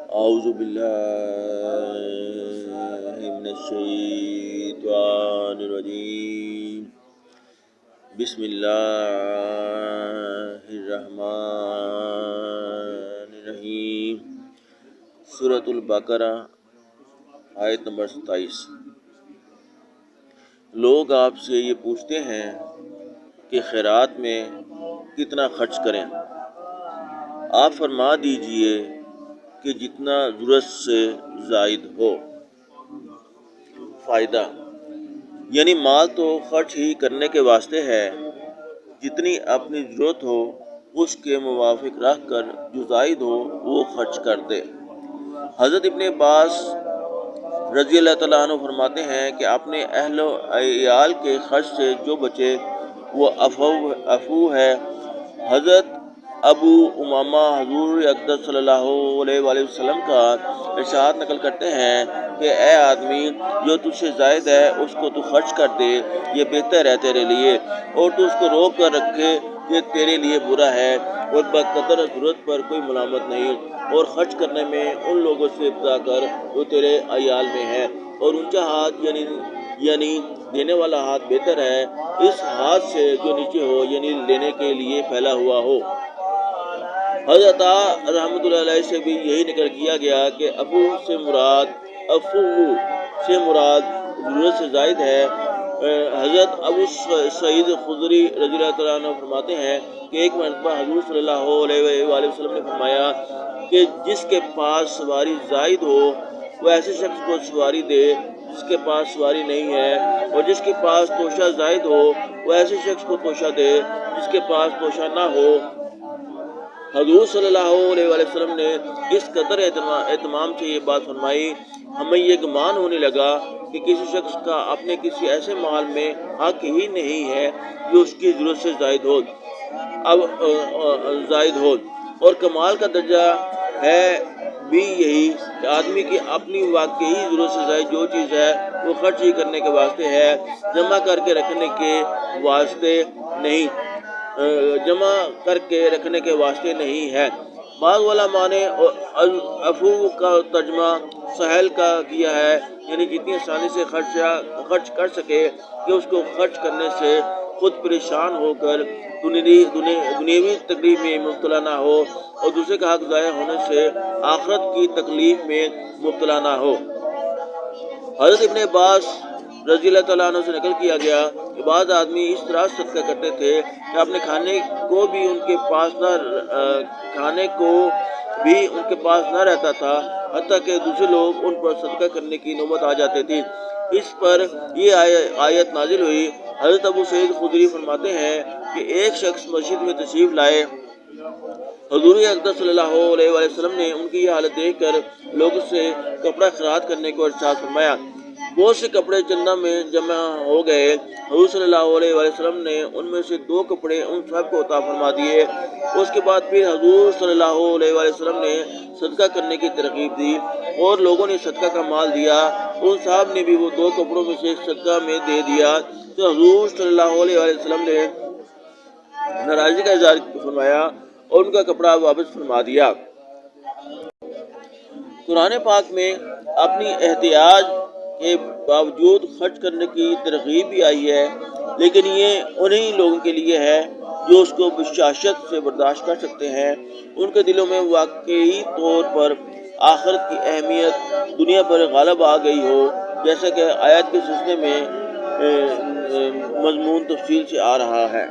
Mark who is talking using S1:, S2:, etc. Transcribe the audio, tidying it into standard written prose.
S1: اعوذ باللہ من الشیطان الرجیم بسم اللہ الرحمن الرحیم سورۃ البقرہ آیت نمبر 27۔ لوگ آپ سے یہ پوچھتے ہیں کہ خیرات میں کتنا خرچ کریں۔ آپ فرما دیجئے کہ جتنا ضرورت سے زائد ہو۔ فائدہ، یعنی مال تو خرچ ہی کرنے کے واسطے ہے، جتنی اپنی ضرورت ہو اس کے موافق رکھ کر جو زائد ہو وہ خرچ کر دے۔ حضرت ابن عباس رضی اللہ تعالیٰ عنہ فرماتے ہیں کہ اپنے اہل و عیال کے خرچ سے جو بچے وہ عفو ہے۔ حضرت ابو امامہ حضور اقدس صلی اللہ علیہ وآلہ وسلم کا ارشاد نقل کرتے ہیں کہ اے آدمی، جو تجھ سے زائد ہے اس کو تو خرچ کر دے، یہ بہتر ہے تیرے لیے، اور تو اس کو روک کر رکھے، یہ تیرے لیے برا ہے، اور بقدر ضرورت پر کوئی ملامت نہیں۔ اور خرچ کرنے میں ان لوگوں سے ابتدا کر جو تیرے عیال میں ہے، اور اونچا ہاتھ یعنی دینے والا ہاتھ بہتر ہے اس ہاتھ سے جو نیچے ہو یعنی لینے کے لیے پھیلا ہوا ہو۔ حضرت رحمۃ اللہ علیہ سے بھی یہی نقل کیا گیا کہ عفو سے مراد ضرورت سے زائد ہے۔ حضرت ابو سعید خدری رضی اللہ تعالیٰ عنہ فرماتے ہیں کہ ایک مرتبہ حضور صلی اللہ علیہ وآلہ وسلم نے فرمایا کہ جس کے پاس سواری زائد ہو وہ ایسے شخص کو سواری دے جس کے پاس سواری نہیں ہے، اور جس کے پاس توشہ زائد ہو وہ ایسے شخص کو توشہ دے جس کے پاس توشہ نہ ہو۔ حضور صلی اللہ علیہ وآلہ وسلم نے اس قدر اہتمام سے یہ بات فرمائی، ہمیں یہ گمان ہونے لگا کہ کسی شخص کا اپنے کسی ایسے مال میں حق ہی نہیں ہے جو اس کی ضرورت سے زائد ہو۔ اور کمال کا درجہ ہے بھی یہی کہ آدمی کی اپنی واقعی ضرورت سے زائد جو چیز ہے وہ خرچ ہی کرنے کے واسطے ہے، جمع کر کے رکھنے کے واسطے نہیں ہے۔ بعض علماء نے عفو کا ترجمہ سہل کا کیا ہے، یعنی جتنی آسانی سے خرچ کر سکے کہ اس کو خرچ کرنے سے خود پریشان ہو کر دنیاوی تکلیف میں مبتلا نہ ہو، اور دوسرے کا حق ضائع ہونے سے آخرت کی تکلیف میں مبتلا نہ ہو۔ حضرت ابن عباس رضی اللہ تعالیٰ عنہ سے نقل کیا گیا کہ بعض آدمی اس طرح صدقہ کرتے تھے کہ اپنے کھانے کو بھی ان کے پاس نہ رہتا تھا، حتیٰ کہ دوسرے لوگ ان پر صدقہ کرنے کی نوبت آ جاتے تھی۔ اس پر یہ آیت نازل ہوئی۔ حضرت ابو سعید خدری فرماتے ہیں کہ ایک شخص مسجد میں تشریف لائے، حضور اقدس صلی اللہ علیہ وآلہ وسلم نے ان کی یہ حالت دیکھ کر لوگوں سے کپڑا خیرات کرنے کو ارشاد فرمایا۔ بہت سے کپڑے چندہ میں جمع ہو گئے۔ حضور صلی اللہ علیہ وآلہ وسلم نے ان میں سے 2 کپڑے ان سب کو عطا فرما دیے۔ اس کے بعد پھر حضور صلی اللہ علیہ وآلہ وسلم نے صدقہ کرنے کی ترغیب دی، اور لوگوں نے صدقہ کا مال دیا۔ ان صاحب نے بھی وہ 2 کپڑوں میں سے صدقہ میں دے دیا، تو حضور صلی اللہ علیہ وآلہ وسلم نے ناراضگی کا اظہار فرمایا اور ان کا کپڑا واپس فرما دیا۔ قرآن پاک میں اپنی احتیاج کے باوجود خرچ کرنے کی ترغیب بھی آئی ہے، لیکن یہ انہی لوگوں کے لیے ہے جو اس کو بشاشت سے برداشت کر سکتے ہیں، ان کے دلوں میں واقعی طور پر آخرت کی اہمیت دنیا پر غالب آ گئی ہو، جیسا کہ آیات کے سلسلے میں مضمون تفصیل سے آ رہا ہے۔